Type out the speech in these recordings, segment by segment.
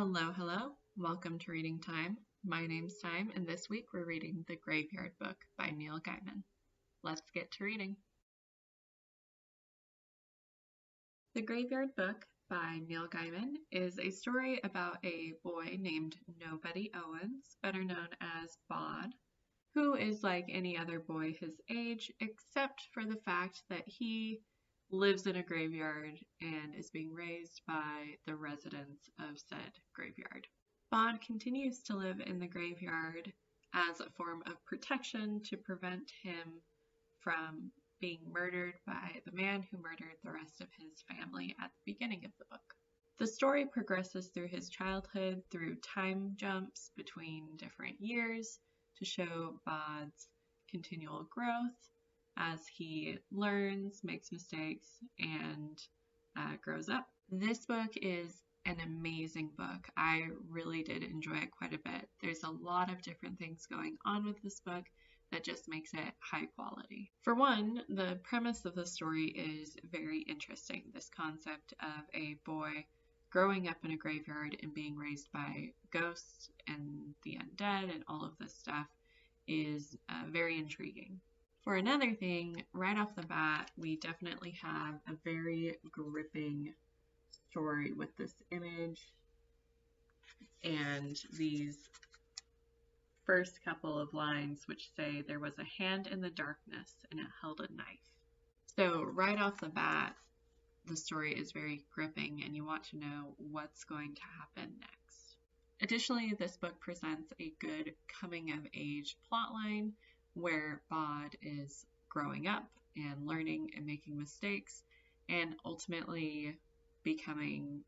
Hello, hello. Welcome to Reading Time. My name's Time, and this week we're reading The Graveyard Book by Neil Gaiman. Let's get to reading. The Graveyard Book by Neil Gaiman is a story about a boy named Nobody Owens, better known as Bod, who is like any other boy his age, except for the fact that he lives in a graveyard and is being raised by the residents of said graveyard. Bod continues to live in the graveyard as a form of protection to prevent him from being murdered by the man who murdered the rest of his family at the beginning of the book. The story progresses through his childhood through time jumps between different years to show Bod's continual growth as he learns, makes mistakes, and grows up. This book is an amazing book. I really did enjoy it quite a bit. There's a lot of different things going on with this book that just makes it high quality. For one, the premise of the story is very interesting. This concept of a boy growing up in a graveyard and being raised by ghosts and the undead and all of this stuff is very intriguing. For another thing, right off the bat, we definitely have a very gripping story with this image and these first couple of lines which say, "There was a hand in the darkness and it held a knife." So right off the bat, the story is very gripping and you want to know what's going to happen next. Additionally, this book presents a good coming of age plotline where Bod is growing up and learning and making mistakes and ultimately becoming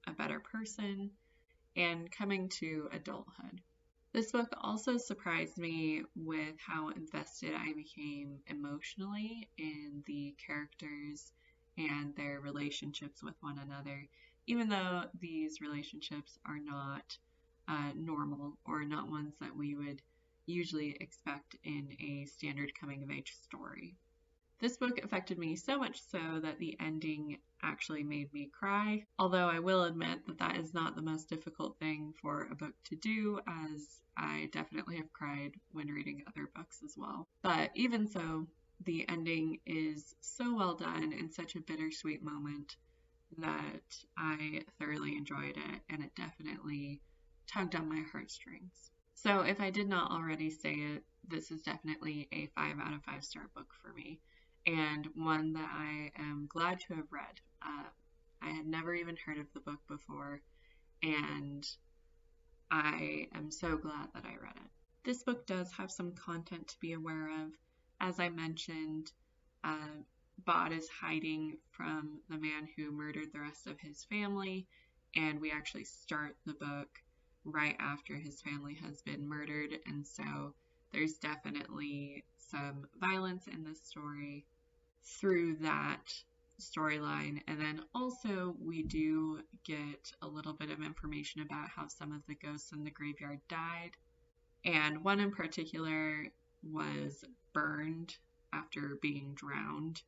a better person and coming to adulthood. This book also surprised me with how invested I became emotionally in the characters and their relationships with one another, even though these relationships are not normal or not ones that we would usually expect in a standard coming of age story. This book affected me so much so that the ending actually made me cry, although I will admit that that is not the most difficult thing for a book to do, as I definitely have cried when reading other books as well. But even so, the ending is so well done and such a bittersweet moment that I thoroughly enjoyed it, and it definitely tugged on my heartstrings. So if I did not already say it, this is definitely a 5 out of 5 star book for me, and one that I am glad to have read. I had never even heard of the book before, and I am so glad that I read it. This book does have some content to be aware of. As I mentioned, Bod is hiding from the man who murdered the rest of his family, and we actually start the book right after his family has been murdered, and so there's definitely some violence in this story through that storyline. And then also we do get a little bit of information about how some of the ghosts in the graveyard died, and one in particular was burned after being drowned,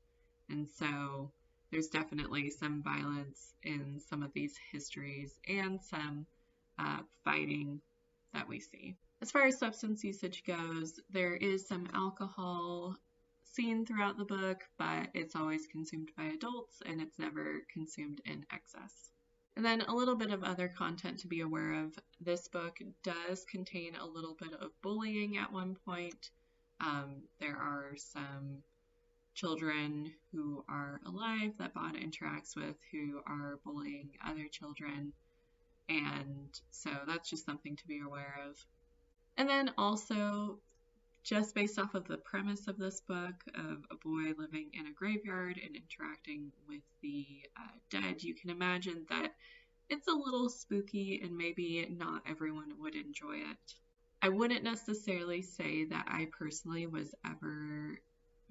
and so there's definitely some violence in some of these histories and some fighting that we see. As far as substance usage goes, there is some alcohol seen throughout the book, but it's always consumed by adults and it's never consumed in excess. And then a little bit of other content to be aware of. This book does contain a little bit of bullying at one point. There are some children who are alive that Bod interacts with who are bullying other children, and so that's just something to be aware of. And then also, just based off of the premise of this book of a boy living in a graveyard and interacting with the dead, you can imagine that it's a little spooky and maybe not everyone would enjoy it. I wouldn't necessarily say that I personally was ever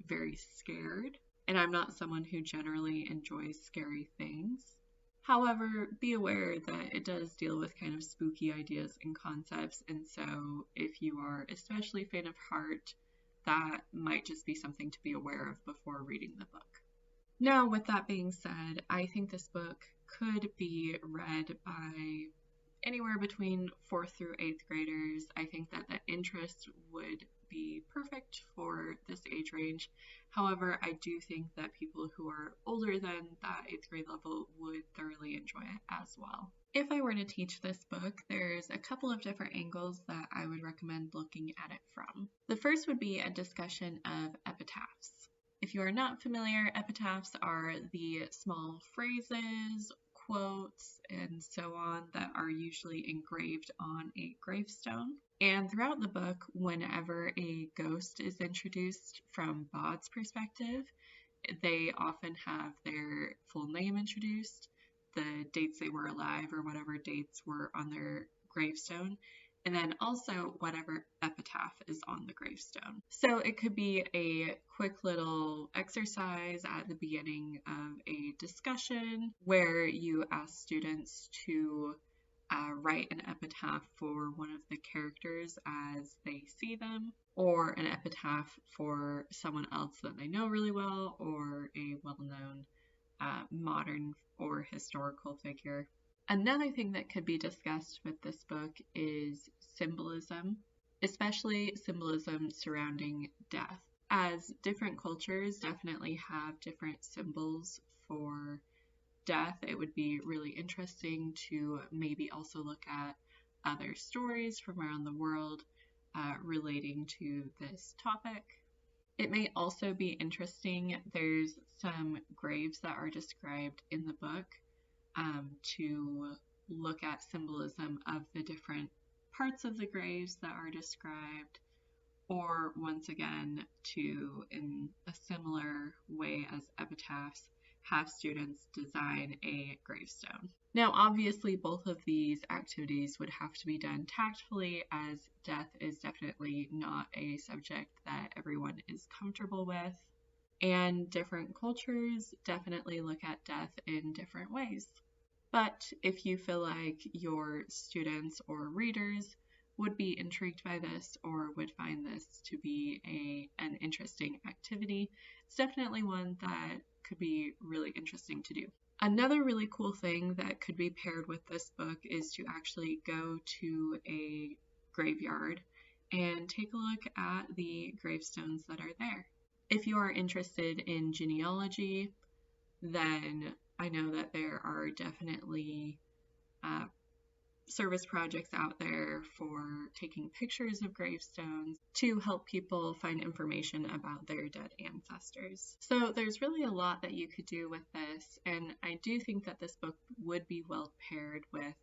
very scared, and I'm not someone who generally enjoys scary things. However, be aware that it does deal with kind of spooky ideas and concepts, and so if you are especially faint of heart, that might just be something to be aware of before reading the book. Now, with that being said, I think this book could be read by anywhere between 4th through 8th graders. I think that the interest would be perfect for this age range. However, I do think that people who are older than that 8th grade level would thoroughly enjoy it as well. If I were to teach this book, there's a couple of different angles that I would recommend looking at it from. The first would be a discussion of epitaphs. If you are not familiar, epitaphs are the small phrases, quotes, and so on that are usually engraved on a gravestone. And throughout the book, whenever a ghost is introduced from Bod's perspective, they often have their full name introduced, the dates they were alive or whatever dates were on their gravestone, and then also whatever epitaph is on the gravestone. So it could be a quick little exercise at the beginning of a discussion where you ask students to write an epitaph for one of the characters as they see them, or an epitaph for someone else that they know really well, or a well-known modern or historical figure. Another thing that could be discussed with this book is symbolism, especially symbolism surrounding death, as different cultures definitely have different symbols for death. It would be really interesting to maybe also look at other stories from around the world relating to this topic. It may also be interesting, there's some graves that are described in the book to look at symbolism of the different parts of the graves that are described, or once again, to, in a similar way as epitaphs, have students design a gravestone. Now, obviously, both of these activities would have to be done tactfully, as death is definitely not a subject that everyone is comfortable with, and different cultures definitely look at death in different ways. But if you feel like your students or readers would be intrigued by this or would find this to be an interesting activity, it's definitely one that could be really interesting to do. Another really cool thing that could be paired with this book is to actually go to a graveyard and take a look at the gravestones that are there. If you are interested in genealogy, then I know that there are definitely service projects out there for taking pictures of gravestones to help people find information about their dead ancestors. So there's really a lot that you could do with this, and I do think that this book would be well paired with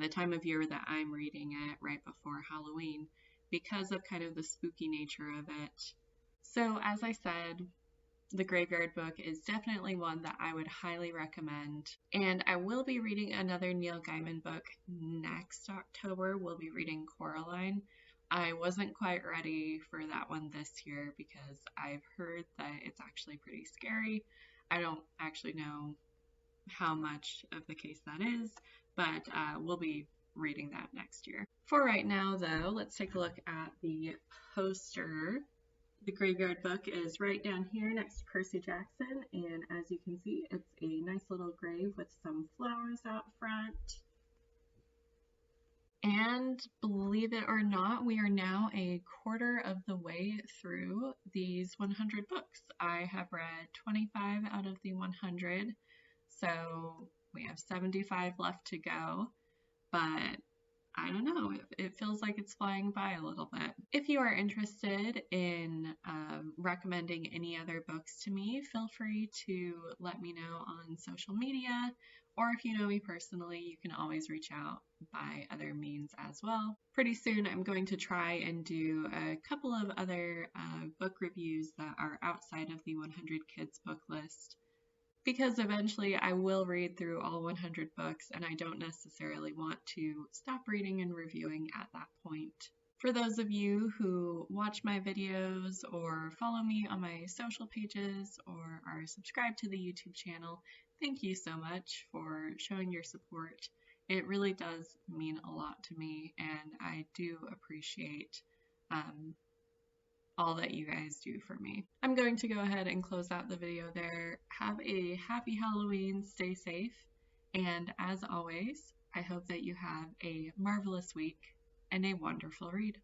the time of year that I'm reading it, right before Halloween, because of kind of the spooky nature of it. So as I said, the Graveyard Book is definitely one that I would highly recommend. And I will be reading another Neil Gaiman book next October. We'll be reading Coraline. I wasn't quite ready for that one this year because I've heard that it's actually pretty scary. I don't actually know how much of the case that is, but we'll be reading that next year. For right now, though, let's take a look at the poster. The Graveyard Book is right down here next to Percy Jackson, and as you can see, it's a nice little grave with some flowers out front. And believe it or not, we are now a quarter of the way through these 100 books. I have read 25 out of the 100, so we have 75 left to go, but I don't know, it feels like it's flying by a little bit. If you are interested in recommending any other books to me, feel free to let me know on social media, or if you know me personally, you can always reach out by other means as well. Pretty soon I'm going to try and do a couple of other book reviews that are outside of the 100 Kids book list, because eventually I will read through all 100 books and I don't necessarily want to stop reading and reviewing at that point. For those of you who watch my videos or follow me on my social pages or are subscribed to the YouTube channel, thank you so much for showing your support. It really does mean a lot to me, and I do appreciate all that you guys do for me. I'm going to go ahead and close out the video there. Have a happy Halloween, stay safe, and as always, I hope that you have a marvelous week and a wonderful read.